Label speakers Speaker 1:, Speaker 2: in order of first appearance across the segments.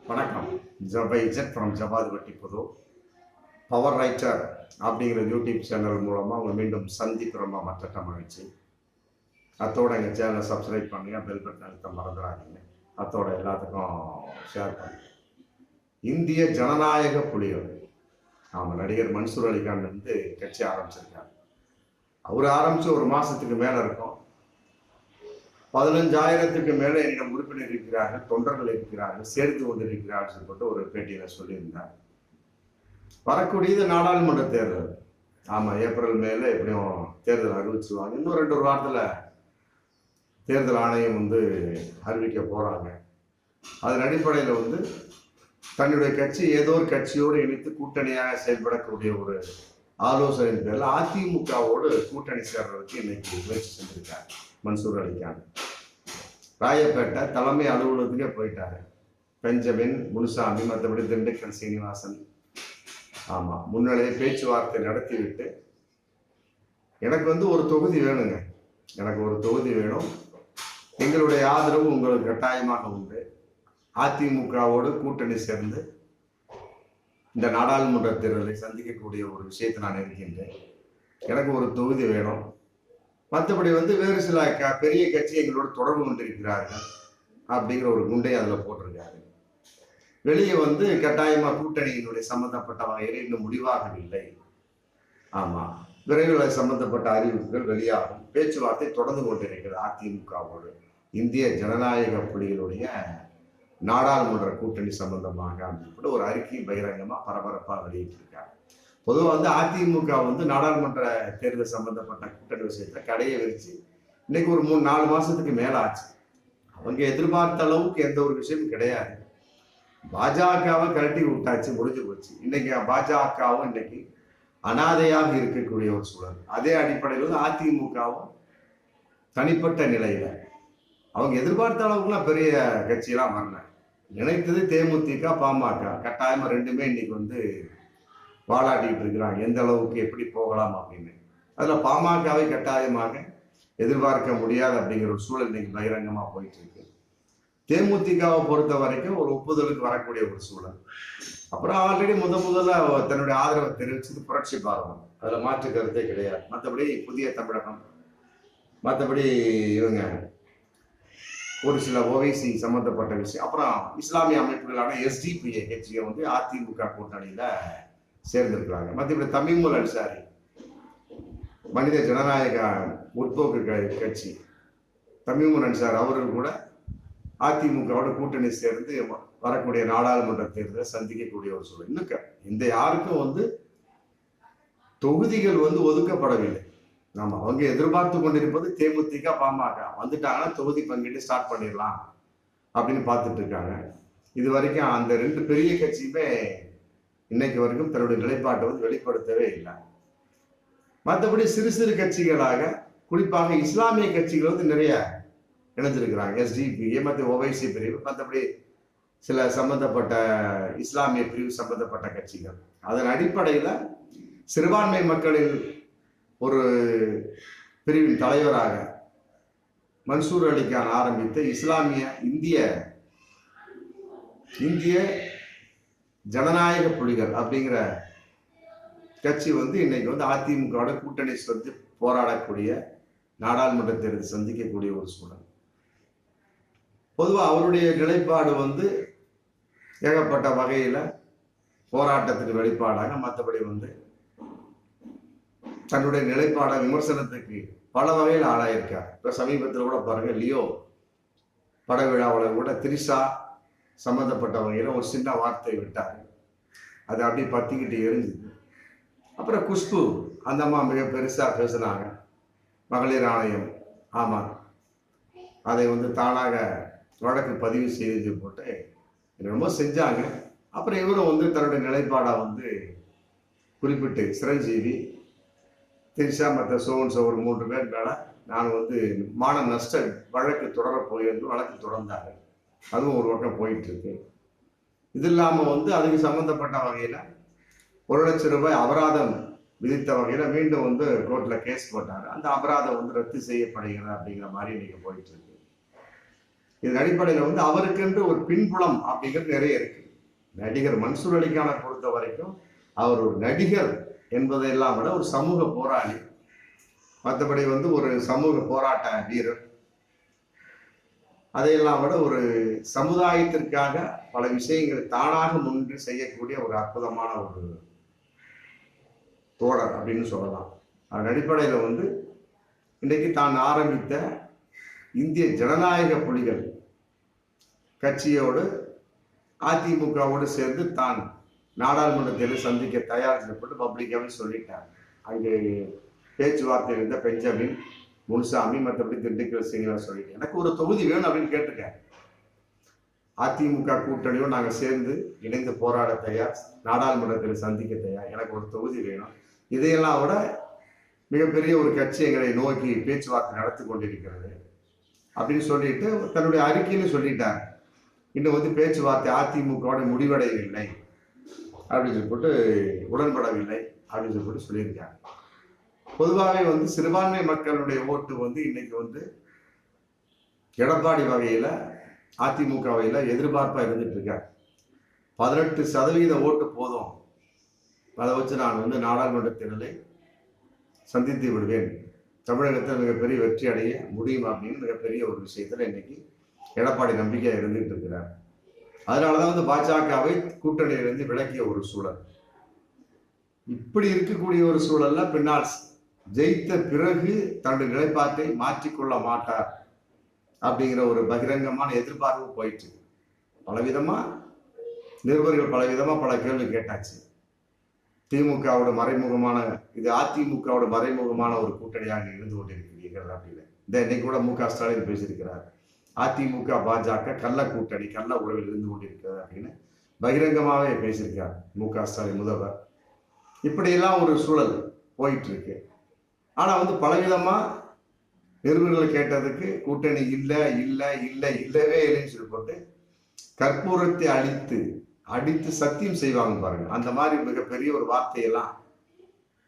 Speaker 1: வணக்கம். ஜபைஜெட் ஃப்ரம் ஜபாதுபட்டி புது power writer அப்படிங்கிற யூடியூப் சேனல் மூலமாக உங்களை மீண்டும் சந்திக்கிறோமா மற்ற மகிழ்ச்சி. அத்தோட எங்கள் சேனலை சப்ஸ்கிரைப் பண்ணுங்க, பெல் பட்டன் அழுத்த மறந்துடாதீங்க. அத்தோட எல்லாத்துக்கும் ஷேர் பண்ணுங்க. இந்திய ஜனநாயக புலிகள் ஆமாம், நடிகர் மன்சூர் அலிகான் வந்து கட்சி ஆரம்பிச்சிருக்காரு. அவர் ஆரம்பித்து ஒரு மாதத்துக்கு மேலே இருக்கும். 15,000க்கு மேலே என்னிடம் உறுப்பினர் இருக்கிறார்கள், தொண்டர்கள் இருக்கிறார்கள், சேர்த்து கொண்டிருக்கிறார்கள் சொல்லிட்டு ஒரு பேட்டியில் சொல்லியிருந்தார். வரக்கூடியது நாடாளுமன்ற தேர்தல். ஆமாம், ஏப்ரல் மேல எப்படியும் தேர்தல் அறிவிச்சிருவாங்க. இன்னும் 2 வாரத்தில் தேர்தல் ஆணையம் வந்து அறிவிக்க போகிறாங்க. அதன் அடிப்படையில் வந்து தன்னுடைய கட்சி ஏதோ ஒரு கட்சியோடு இணைத்து கூட்டணியாக செயல்படக்கூடிய ஒரு ஆலோசனையின் பேரில் அதிமுகவோடு கூட்டணி சேர்றதுக்கு இன்னைக்கு முயற்சி செஞ்சிருக்காங்க மன்சூர் அலிகான். ராயப்பேட்டை தலைமை அலுவலகத்துக்கே போயிட்டாரு. பெஞ்சமின் முனுசாமி, மற்றபடி திண்டுக்கல் சீனிவாசன் ஆமாம் முன்னிலையை பேச்சுவார்த்தை நடத்திவிட்டு எனக்கு வந்து ஒரு தொகுதி வேணுங்க, எனக்கு ஒரு தொகுதி வேணும், எங்களுடைய ஆதரவு உங்களுக்கு கட்டாயமாக உண்டு, அதிமுகவோடு கூட்டணி சேர்ந்து இந்த நாடாளுமன்ற தேர்தலை சந்திக்கக்கூடிய ஒரு விஷயத்தை நான் இருக்கின்றேன், எனக்கு ஒரு தொகுதி வேணும், மற்றபடி வந்து வேறு சில பெரிய கட்சி எங்களோட தொடர்பு கொண்டிருக்கிறார்கள் அப்படிங்கிற ஒரு குண்டை அதில் போட்டிருக்காரு. வெளியே வந்து கட்டாயமாக கூட்டணியினுடைய சம்பந்தப்பட்ட வகையில் இன்னும் முடிவாகவில்லை. ஆமாம், விரைவில் அது சம்பந்தப்பட்ட அறிவிப்புகள் வெளியாகும். பேச்சுவார்த்தை தொடர்ந்து கொண்டிருக்கிறது அதிமுகவோடு இந்திய ஜனநாயக புலிகளுடைய நாடாளுமன்ற கூட்டணி சம்பந்தமாக அப்படின்னு ஒரு அறிக்கை பகிரங்கமாக பரபரப்பாக வெளியிட்டிருக்காங்க. பொதுவாக வந்து அதிமுக வந்து நாடாளுமன்ற தேர்தல் சம்பந்தப்பட்ட கூட்டணி விஷயத்தை கடையை விரிச்சு இன்னைக்கு ஒரு 3-4 மாசத்துக்கு மேல ஆச்சு. அவங்க எதிர்பார்த்த அளவுக்கு எந்த ஒரு விஷயமும் கிடையாது. பாஜகவை கழட்டி விட்டாச்சு, முடிஞ்சு போச்சு. இன்னைக்கு பாஜகவும் இன்னைக்கு அனாதையாக இருக்கக்கூடிய ஒரு சூழல். அதே அடிப்படையில் வந்து அதிமுகவும் தனிப்பட்ட நிலையில அவங்க எதிர்பார்த்த அளவுக்குலாம் பெரிய கட்சியெல்லாம் வரல. நினைத்தது தேமுதிக பாமக கட்டாயமா ரெண்டுமே இன்னைக்கு வந்து வாழாட்டிட்டு இருக்கிறாங்க, எந்த அளவுக்கு எப்படி போகலாம் அப்படின்னு. அதுல பாமகவை கட்டாயமாக எதிர்பார்க்க முடியாது அப்படிங்கிற ஒரு சூழல் இன்னைக்கு பகிரங்கமா போயிட்டு இருக்கு. தேமுதிகவை பொறுத்த வரைக்கும் ஒரு ஒப்புதலுக்கு வரக்கூடிய ஒரு சூழல். அப்புறம் ஆல்ரெடி முதல்ல தன்னுடைய ஆதரவை தெரிவிச்சது புரட்சி பாரதம், அதுல மாற்று கருத்தே கிடையாது. மற்றபடி புதிய தமிழகம், மற்றபடி இவங்க ஒரு சில ஓவைசி சம்பந்தப்பட்ட விஷயம், அப்புறம் இஸ்லாமிய அமைப்புகளான எஸ்டிபிஐ கட்சியை வந்து அதிமுக கூட்டணியில சேர்ந்திருக்கிறாங்க. மற்றபடி தமிமுல் அன்சாரி மனித ஜனநாயக முற்போக்கு கட்சி தமிமுல் அன்சாரி அவர்கள் கூட அதிமுகவோட கூட்டணி சேர்ந்து வரக்கூடிய நாடாளுமன்ற தேர்தலை சந்திக்கக்கூடிய ஒரு சூழல். இன்னும் இந்த யாருக்கும் வந்து தொகுதிகள் வந்து ஒதுக்கப்படவில்லை. நம்ம அவங்க எதிர்பார்த்து கொண்டிருப்பது தேமுதிக பாமக வந்துட்டாங்கன்னா தொகுதி பங்கீட்டு ஸ்டார்ட் பண்ணிடலாம் அப்படின்னு பார்த்துட்டு இருக்காங்க. இது வரைக்கும் அந்த 2 பெரிய கட்சியுமே இன்னைக்கு வரைக்கும் தன்னுடைய நிலைப்பாட்டை வந்து வெளிப்படுத்தவே இல்லை. மற்றபடி சிறு சிறு கட்சிகளாக குறிப்பாக இஸ்லாமிய கட்சிகள் வந்து நிறைய இணைஞ்சிருக்கிறாங்க. எஸ்டிபிஏ மற்ற ஓவைசி பிரிவு, மற்றபடி சில சம்பந்தப்பட்ட இஸ்லாமிய பிரிவு சம்பந்தப்பட்ட கட்சிகள். அதன் அடிப்படையில் சிறுபான்மை மக்களில் ஒரு பிரிவின் தலைவராக மன்சூர் அலிகான் ஆரம்பித்த இஸ்லாமிய இந்திய ஜனநாயக புலிகள் அப்படிங்கிற கட்சி வந்து இன்னைக்கு வந்து அதிமுகவோட கூட்டணி சேர்ந்து போராடக்கூடிய நாடாளுமன்ற தேர்தல் சந்திக்கக்கூடிய ஒரு சூழல். பொதுவாக அவருடைய நிலைப்பாடு வந்து ஏகப்பட்ட வகையில போராட்டத்துக்கு வெளிப்பாடாக, மற்றபடி வந்து தன்னுடைய நிலைப்பாட விமர்சனத்துக்கு பல வகையில் ஆளாயிருக்கார். இப்ப சமீபத்தில் கூட பாருங்க, லியோ பட விழாவில் கூட திரிஷா சம்பந்தப்பட்ட வகையில ஒரு சின்ன வார்த்தை விட்டார், அது அப்படியே பத்திக்கிட்டு எரிஞ்சுது. அப்புறம் குஷ்பு அந்த அம்மா மிக பெருசா பேசினாங்க, மகளிர் ஆணையம் ஆமாம் அதை வந்து தானாக வழக்கு பதிவு செய்து போட்டு என்னமோ செஞ்சாங்க. அப்புறம் இவரும் வந்து தன்னுடைய நிலைப்பாடா வந்து குறிப்பிட்டு சிரஞ்சீவி, திரிஷா மற்ற சோன்ஸ் ஒரு 3 பேர் மேல நான் வந்து மான நஷ்ட வழக்கு தொடர போயிருந்து வழக்கு தொடர்ந்தாங்க. அதுவும் ஒரு பக்கம் போயிட்டு இருக்கு. இது இல்லாம வந்து அதுக்கு சம்பந்தப்பட்ட வகையில 1 லட்சம் ரூபாய் அபராதம் விதித்த வகையில மீண்டும் வந்து கோர்ட்ல கேஸ் போட்டாரு. அந்த அபராதம் வந்து ரத்து செய்யப்படுகிறது அப்படிங்கிற மாதிரி இன்னைக்கு போயிட்டு இருக்கு. இதன் அடிப்படையில் வந்து அவருக்கென்று ஒரு பின்புலம் அப்படிங்கிறது நிறைய இருக்கு. நடிகர் மன்சூர் அலிகானை பொறுத்த வரைக்கும் அவர் ஒரு நடிகர் என்பதையெல்லாம் விட ஒரு சமூக போராளி, மற்றபடி வந்து ஒரு சமூக போராட்ட வீரர், அதையெல்லாம் விட ஒரு சமுதாயத்திற்காக பல விஷயங்களை தானாக முன்னின்று செய்யக்கூடிய ஒரு அற்புதமான ஒரு தோழர் அப்படின்னு சொல்லலாம். அதன் அடிப்படையில் வந்து இன்றைக்கு தான் ஆரம்பித்த இந்திய ஜனநாயக புலிகள் கட்சியோடு அதிமுகவோடு சேர்ந்து தான் நாடாளுமன்றத்தில் சந்திக்க தயார் செய்யப்பட்டு பப்ளிக்காகவே சொல்லிட்டார். அங்கே பேச்சுவார்த்தை இருந்த பெஞ்சமின் முனுசாமி, மற்றபடி திண்டுக்கல் சீனிவாஸ் சொல்லிட்டு எனக்கு ஒரு தொகுதி வேணும் அப்படின்னு கேட்டிருக்கேன். அதிமுக கூட்டணியும் நாங்கள் சேர்ந்து இணைந்து போராட தயார், நாடாளுமன்றத்தில் சந்திக்க தயார், எனக்கு ஒரு தொகுதி வேணும். இதையெல்லாம் விட மிகப்பெரிய ஒரு கட்சி எங்களை நோக்கி பேச்சுவார்த்தை நடத்தி கொண்டிருக்கிறது அப்படின்னு சொல்லிட்டு தன்னுடைய அறிக்கையிலும் சொல்லிட்டார். இன்னும் வந்து பேச்சுவார்த்தை அதிமுகவோட முடிவடையவில்லை அப்படின்னு சொல்லிட்டு, உடன்படவில்லை அப்படின்னு சொல்லிட்டு சொல்லியிருக்காங்க. பொதுவாகவே வந்து சிறுபான்மை மக்களுடைய ஓட்டு வந்து இன்னைக்கு வந்து எடப்பாடி அதிமுக வகையில எதிர்பார்ப்பா இருந்துட்டு இருக்காங்க. 18% ஓட்டு போதும், அதை வச்சு நான் வந்து நாடாளுமன்ற தேர்தலை சந்தித்து விடுவேன், தமிழகத்தில் மிகப்பெரிய வெற்றி அடைய முடியும் அப்படின்னு மிகப்பெரிய ஒரு விஷயத்துல இன்னைக்கு எடப்பாடி நம்பிக்கையா இருந்துட்டு இருக்கிறார். அதனாலதான் வந்து பாஜகவை கூட்டணியிலிருந்து விலக்கிய ஒரு சூழல். இப்படி இருக்கக்கூடிய ஒரு சூழல்ல பின்னால் ஜெயித்த பிறகு தன்னுடைய நிலைப்பாட்டை மாற்றிக்கொள்ள மாட்டார் அப்படிங்கிற ஒரு பகிரங்கமான எதிர்பார்ப்பு போயிட்டு பலவிதமா நிருபர்கள் பலவிதமா பல கேள்வி கேட்டாச்சு. திமுகவோட மறைமுகமான, இது அதிமுகவோட மறைமுகமான ஒரு கூட்டணியாக இருந்து கொண்டிருக்கிறீர்கள் அப்படின்னு இந்த இன்னைக்கு கூட மு க ஸ்டாலின் பேசியிருக்கிறார். அதிமுக பாஜக கள்ள கூட்டணி, கள்ள உறவில் இருந்து கொண்டிருக்கிறது அப்படின்னு பகிரங்கமாவே பேசியிருக்கார் மு க ஸ்டாலின் முதல்வர். இப்படியெல்லாம் ஒரு சூழல் போயிட்டு இருக்கு. ஆனா வந்து பலவிதமா நிருபர்கள் கேட்டதுக்கு கூட்டணி இல்லை இல்லை இல்லை இல்லவே இல்லைன்னு சொல்லி போட்டு கற்பூரத்தை அடித்து சத்தியம் செய்வாங்க பாருங்க. அந்த மாதிரி மிகப்பெரிய ஒரு வார்த்தையெல்லாம்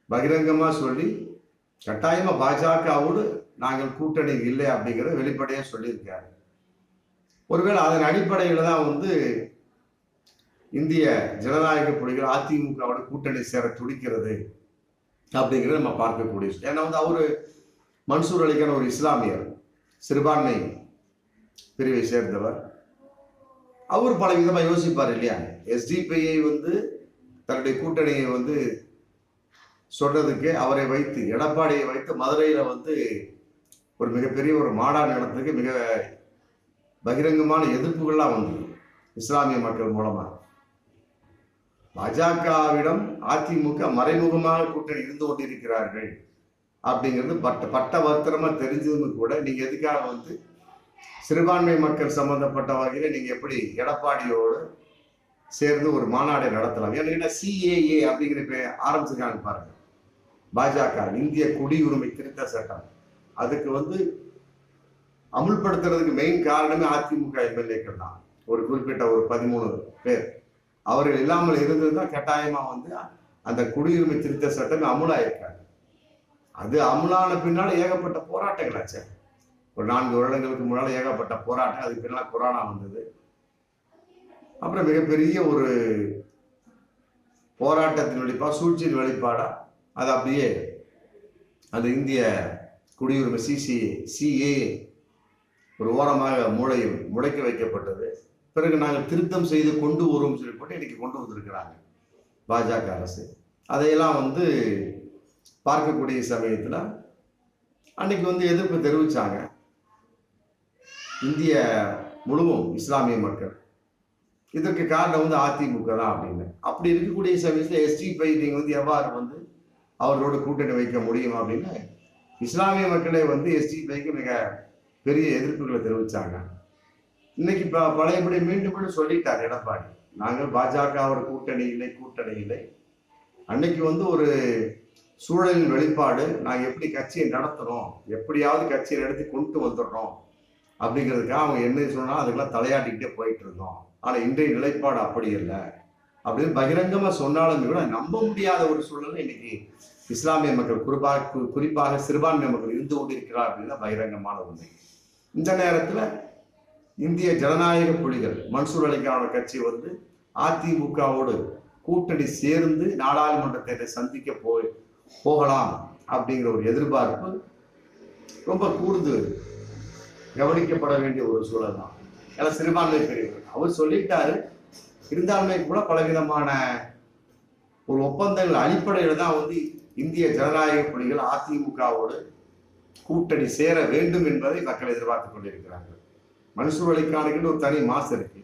Speaker 1: பகிரங்கமா சொல்லி கட்டாயமா பாஜகவோடு நாங்கள் கூட்டணி இல்லை அப்படிங்கிறத வெளிப்படையா சொல்லியிருக்காரு. ஒருவேளை அதன் அடிப்படையில தான் வந்து இந்திய ஜனநாயக புலிகள் அதிமுகவோட கூட்டணி சேர துடிக்கிறது அப்படிங்கிறத நம்ம பார்க்கக்கூடிய விஷயம். ஏன்னா வந்து அவரு மன்சூர் அலிகான் ஒரு இஸ்லாமியர், சிறுபான்மை பிரிவை சேர்ந்தவர். அவர் பல விதமா யோசிப்பார் இல்லையா. எஸ்டிபிஐ வந்து தன்னுடைய கூட்டணியை வந்து சொல்றதுக்கு அவரை வைத்து, எடப்பாடியை வைத்து மதுரையில வந்து ஒரு மிகப்பெரிய ஒரு மாநாடு நடத்துறதுக்கு மிக பகிரங்கமான எதிர்ப்புகள்லாம் வந்தது இஸ்லாமிய மக்கள் மூலமா. பாஜகவிடம் அதிமுக மறைமுகமாக கூட்டணி இருந்து கொண்டிருக்கிறார்கள் அப்படிங்கிறது பட்ட வர்த்தனமா தெரிஞ்சதுன்னு கூட நீங்க எதுக்காக வந்து சிறுபான்மை மக்கள் சம்பந்தப்பட்ட வகையில நீங்க எப்படி எடப்பாடியோடு சேர்ந்து ஒரு மாநாடை நடத்தலாம்? ஏன்னா சிஏஏ அப்படிங்கிற ஆரம்பிச்சிருக்காங்க பாருங்க. பாஜக இந்திய குடியுரிமை திருத்த சட்டம், அதுக்கு வந்து அமுல்படுத்துறதுக்கு மெயின் காரணமே அதிமுக எம்எல்ஏக்கள் தான். ஒரு குறிப்பிட்ட ஒரு 13 பேர் அவர்கள் இல்லாமல் இருந்ததுதான் கட்டாயமா வந்து அந்த குடியுரிமை திருத்த சட்டம் அமுலாயிருக்காங்க. அது அமுலான பின்னால ஏகப்பட்ட போராட்டங்கள் ஆச்சு. ஒரு 4 வருடங்களுக்கு முன்னால ஏகப்பட்ட போராட்டம். அதுக்கு பின்னால கொரோனா வந்தது. அப்புறம் மிகப்பெரிய ஒரு போராட்டத்தின் வெளிப்பா, சூழ்ச்சியின் வெளிப்பாடா அது அப்படியே அந்த இந்திய குடியுரிமை சிஏ ஒரு ஓரமாக முளைக்க வைக்கப்பட்டது. பிறகு நாங்கள் திருத்தம் செய்து கொண்டு வருவோம் சொல்லி போட்டு இன்னைக்கு கொண்டு வந்திருக்கிறாங்க பாஜக அரசு. அதையெல்லாம் வந்து பார்க்கக்கூடிய சமயத்துல அன்னைக்கு வந்து எதிர்ப்பு தெரிவிச்சாங்க இந்திய முழுவதும் இஸ்லாமிய மக்கள். இதற்கு காரணம் வந்து அதிமுக தான் அப்படின்னு. அப்படி இருக்கக்கூடிய சமயத்துல எஸ்டிபிஐ நீங்க வந்து எவ்வாறு வந்து அவர்களோட கூட்டணி வைக்க முடியும் அப்படின்னு இஸ்லாமிய மக்களே வந்து எஸ்டிபிஐக்கு மிக பெரிய எதிர்ப்புகளை தெரிவிச்சாங்க. இன்னைக்கு பழையபடி மீண்டும் சொல்லிட்டார் எடப்பாடி, நாங்கள் பாஜகவோட கூட்டணி இல்லை. அன்னைக்கு வந்து ஒரு சூழலின் வெளிப்பாடு, நாங்கள் எப்படி கட்சியை நடத்துறோம், எப்படியாவது கட்சியை நடத்தி கொண்டு வந்துடுறோம் அப்படிங்கிறதுக்காக அவங்க என்ன சொன்னாலும் அதுக்கெல்லாம் தலையாட்டிக்கிட்டே போயிட்டு இருந்தோம். ஆனா இன்றைய நிலைப்பாடு அப்படி இல்லை அப்படின்னு பகிரங்கமா சொன்னாலும் கூட நம்ப முடியாத ஒரு சூழல் இன்னைக்கு இஸ்லாமிய மக்கள் குறிப்பாக சிறுபான்மை மக்கள் இருந்து கொண்டிருக்கிறார் அப்படின்னா பகிரங்கமான உண்மை. இந்த நேரத்துல இந்திய ஜனநாயக புலிகள் மன்சூர் அலிகானோட கட்சி வந்து அதிமுகவோடு கூட்டணி சேர்ந்து நாடாளுமன்ற தேர்தலை சந்திக்க போகலாம் அப்படிங்கிற ஒரு எதிர்பார்ப்பு ரொம்ப கூர்ந்து கவனிக்கப்பட வேண்டிய ஒரு சூழல் தான். ஏன்னா சிறுபான்மை பிரிவு அவர் சொல்லிட்டாரு, இருந்தாலுமே கூட பலவிதமான ஒரு ஒப்பந்தங்கள் அடிப்படையில் தான் வந்து இந்திய ஜனநாயக புலிகள் அதிமுகவோடு கூட்டணி சேர வேண்டும் என்பதை மக்கள் எதிர்பார்த்துக் கொண்டிருக்கிறார்கள். மன்சூர் அலிகானுக்கு ஒரு தனி மாசு இருக்கு,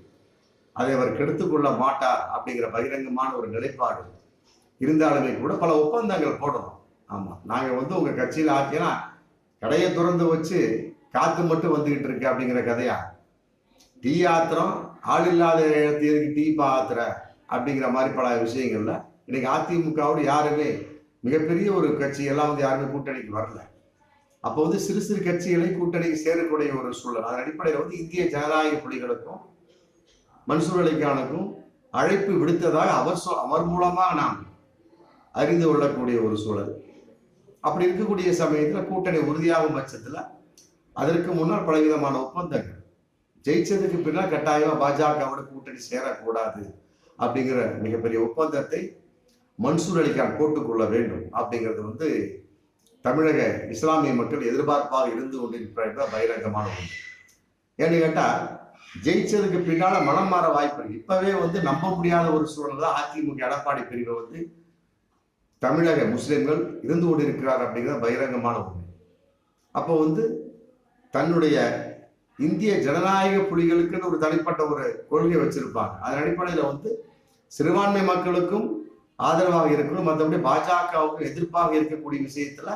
Speaker 1: அதை அவர் கெடுத்துக் கொள்ள மாட்டார் அப்படிங்கிற பகிரங்கமான ஒரு நிலைப்பாடு இருந்தாலுமே கூட பல ஒப்பந்தங்கள் போடணும். ஆமா, நாங்க வந்து உங்க கட்சியில ஆக்கினா கடையை திறந்து வச்சு காத்து மட்டும் வந்துகிட்டு இருக்கு அப்படிங்கிற கதையா, டீ ஆத்திரம் ஆள் இல்லாத இடத்துக்கு டீ பாத்திர அப்படிங்கிற மாதிரி பல விஷயங்கள்ல இன்னைக்கு அதிமுகவோடு யாருமே மிகப்பெரிய ஒரு கட்சி எல்லாம் வந்து யாருமே கூட்டணிக்கு வரல. அப்போ வந்து சிறு சிறு கட்சிகளை கூட்டணிக்கு சேரக்கூடிய ஒரு சூழல். அதன் அடிப்படையில் வந்து இந்திய ஜனநாயக புலிகளுக்கும் மன்சூர் அலிகானுக்கும் அழைப்பு விடுத்ததாக அவர் மூலமா நாம் அறிந்து கொள்ளக்கூடிய ஒரு சூழல். அப்படி இருக்கக்கூடிய சமயத்துல கூட்டணி உறுதியாகும் பட்சத்துல அதற்கு முன்னால் பலவிதமான ஒப்பந்தங்கள், ஜெயிச்சதுக்கு பின்னால் கட்டாயமா பாஜகவோட கூட்டணி சேரக்கூடாது அப்படிங்கிற மிகப்பெரிய ஒப்பந்தத்தை மன்சூர் அலிகான் போட்டுக்கொள்ள வேண்டும் அப்படிங்கிறது வந்து தமிழக இஸ்லாமிய மக்கள் எதிர்பார்ப்பாக இருந்து கொண்டிருக்கிற பகிரங்கமான ஒன்று. ஏன்னு கேட்டா ஜெயிச்சதுக்கு பின்னால மனம் மாற வாய்ப்பு இருக்கு. இப்பவே வந்து நம்ப முடியாத ஒரு சூழல் தான் அதிமுக எடப்பாடி பிரிவை வந்து தமிழக முஸ்லிம்கள் இருந்து கொண்டிருக்கிறார் அப்படிங்கிற பகிரங்கமான ஒன்று. அப்போ வந்து தன்னுடைய இந்திய ஜனநாயக புலிகளுக்குன்னு ஒரு தனிப்பட்ட ஒரு கொள்கை வச்சிருப்பாங்க. அதன் அடிப்படையில் வந்து சிறுபான்மை மக்களுக்கும் ஆதரவாக இருக்கணும், மற்றபடி பாஜகவுக்கு எதிர்ப்பாக இருக்கக்கூடிய விஷயத்துல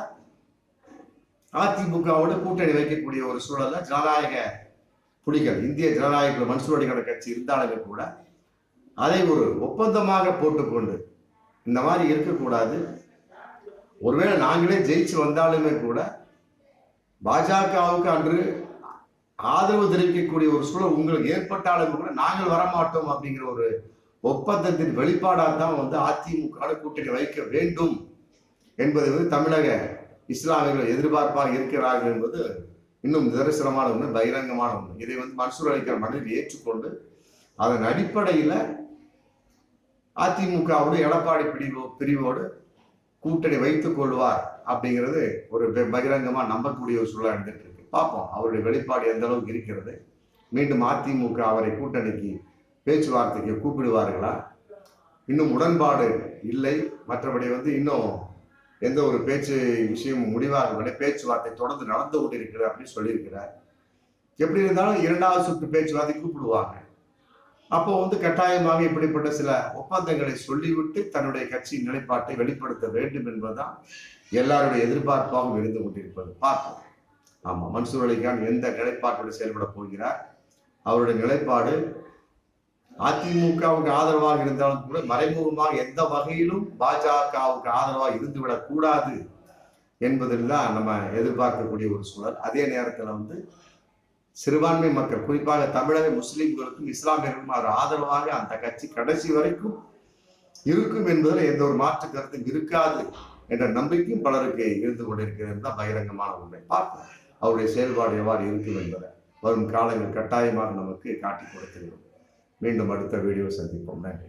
Speaker 1: அதிமுகவோட கூட்டணி வைக்கக்கூடிய ஒரு சூழல்ல ஜனநாயக புலிகள், இந்திய ஜனநாயக மன்சூர் அலிகான் கட்சி இருந்தாலுமே கூட அதை ஒரு ஒப்பந்தமாக போட்டுக்கொண்டு இந்த மாதிரி இருக்கக்கூடாது. ஒருவேளை நாங்களே ஜெயிச்சு வந்தாலுமே கூட பாஜகவுக்கு அன்று ஆதரவு தெரிவிக்கக்கூடிய ஒரு சூழல் உங்களுக்கு ஏற்பட்டாலும் கூட நாங்கள் வரமாட்டோம் அப்படிங்கிற ஒரு ஒப்பந்தத்தின் வெளிப்பாடாக வந்து அதிமுக கூட்டணி வைக்க வேண்டும் என்பது வந்து தமிழக இஸ்லாமியர்கள் எதிர்பார்ப்பாக இருக்கிறார்கள் என்பது இன்னும் நிதர்சனமான ஒன்று, பகிரங்கமான ஒன்று. இதை வந்து மன்சூர் அலிகான் மனதில் ஏற்றுக்கொண்டு அதன் அடிப்படையில் அதிமுகவோடு எடப்பாடி பிரிவோடு கூட்டணி வைத்துக் கொள்வார் அப்படிங்கிறது ஒரு பகிரங்கமா நம்பக்கூடிய ஒரு சூழல் இருந்துட்டு இருக்கு. பார்ப்போம் அவருடைய வெளிப்பாடு எந்த அளவுக்கு இருக்கிறது. மீண்டும் அதிமுக அவரை கூட்டணிக்கு பேச்சுவார்த்தைக்கு கூப்பிடுவார்களா? இன்னும் உடன்பாடு இல்லை, மற்றபடி வந்து இன்னும் எந்த ஒரு விஷயம் முடிவாகவில்லை, பேச்சுவார்த்தை தொடர்ந்து நடந்து கொண்டிருக்கிறது அப்படின்னு சொல்லியிருக்கிறார். எப்படி இருந்தாலும் இரண்டாவது சுற்று பேச்சுவார்த்தை கூப்பிடுவாங்க. அப்போ வந்து கட்டாயமாக இப்படிப்பட்ட சில ஒப்பந்தங்களை சொல்லிவிட்டு தன்னுடைய கட்சியின் நிலைப்பாட்டை வெளிப்படுத்த வேண்டும் என்பதுதான் எல்லாருடைய எதிர்பார்ப்பாகவும் இருந்து கொண்டிருப்பது. பார்ப்போம். ஆமா, மன்சூர் அலிகான் எந்த நிலைப்பாட்டோடு செயல்பட போகிறார்? அவருடைய நிலைப்பாடு அதிமுகவுக்கு ஆதரவாக இருந்தாலும் கூட மறைமுகமாக எந்த வகையிலும் பாஜகவுக்கு ஆதரவாக இருந்துவிடக் கூடாது என்பதில் தான் நம்ம எதிர்பார்க்கக்கூடிய ஒரு சூழல். அதே நேரத்தில் வந்து சிறுபான்மை மக்கள், குறிப்பாக தமிழக முஸ்லிம்களுக்கும் இஸ்லாமியர்களுக்கும் அவர் ஆதரவாக அந்த கட்சி கடைசி வரைக்கும் இருக்கும் என்பதில் எந்த ஒரு மாற்று கருத்தும் இருக்காது என்ற நம்பிக்கையும் பலருக்கு இருந்து கொண்டிருக்கிறது தான் பகிரங்கமான உண்மை. பார்ப்போம் அவருடைய செயல்பாடு எவ்வாறு இருக்கும் என்பதை வரும் காலங்கள் கட்டாயமாக நமக்கு காட்டி கொடுத்துவிடும். மீண்டும் அடுத்த வீடியோ சந்திப்போம். நன்றி.